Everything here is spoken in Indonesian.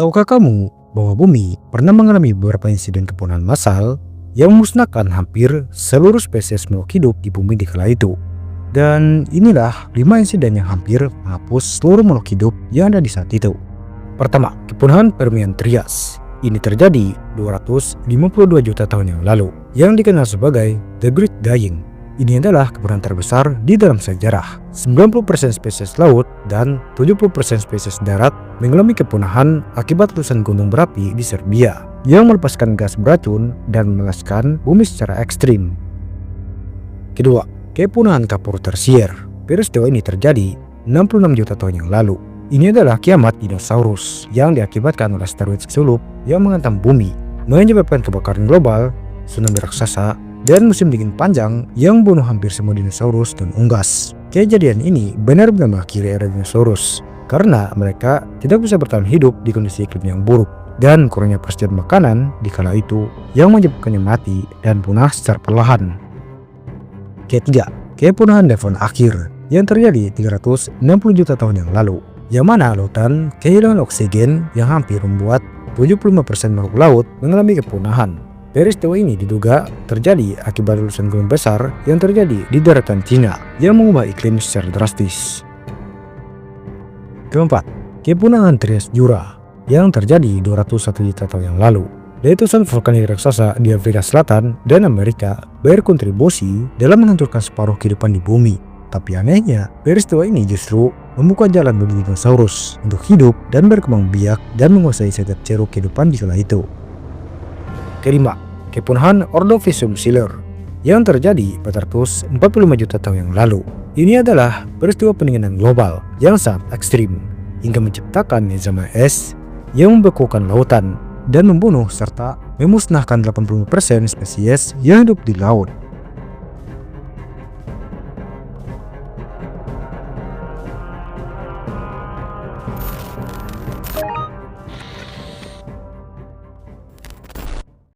Tahukah kamu bahwa bumi pernah mengalami beberapa insiden kepunahan massal yang memusnahkan hampir seluruh spesies makhluk hidup di bumi di kala itu? Dan inilah 5 insiden yang hampir menghapus seluruh makhluk hidup yang ada di saat itu. Pertama, kepunahan Permian Trias. Ini terjadi 252 juta tahun yang lalu, yang dikenal sebagai The Great Dying. Ini adalah kepunahan terbesar di dalam sejarah. 90% spesies laut dan 70% spesies darat mengalami kepunahan akibat letusan gunung berapi di Serbia yang melepaskan gas beracun dan menewaskan bumi secara ekstrim. Kedua, kepunahan Kapur Tersier. Peristiwa ini terjadi 66 juta tahun yang lalu. Ini adalah kiamat dinosaurus yang diakibatkan oleh asteroid Chicxulub yang menghantam bumi, menyebabkan kebakaran global, tsunami raksasa, dan musim dingin panjang yang membunuh hampir semua dinosaurus dan unggas. Kejadian ini benar-benar mengakhiri era dinosaurus karena mereka tidak bisa bertahan hidup di kondisi iklim yang buruk dan kurangnya persediaan makanan di kala itu yang menyebabkannya mati dan punah secara perlahan. Ketiga, kepunahan Devon akhir yang terjadi 360 juta tahun yang lalu, yang mana lautan kehilangan oksigen yang hampir membuat 75% makhluk laut mengalami kepunahan. Peristiwa ini diduga terjadi akibat letusan gunung besar yang terjadi di daratan Cina yang mengubah iklim secara drastis. Keempat, kepunahan Trias Jura yang terjadi 201 juta tahun yang lalu. Letusan vulkanik raksasa di Afrika Selatan dan Amerika berkontribusi dalam menghancurkan separuh kehidupan di bumi. Tapi anehnya, peristiwa ini justru membuka jalan bagi dinosaurus untuk hidup dan berkembang biak dan menguasai setiap ceruk kehidupan di kala itu. Kelima, kepunahan Ordovicium Siler yang terjadi 445 juta tahun yang lalu. Ini adalah peristiwa pendinginan global yang sangat ekstrim hingga menciptakan zona es yang membekukan lautan dan membunuh serta memusnahkan 80% spesies yang hidup di laut.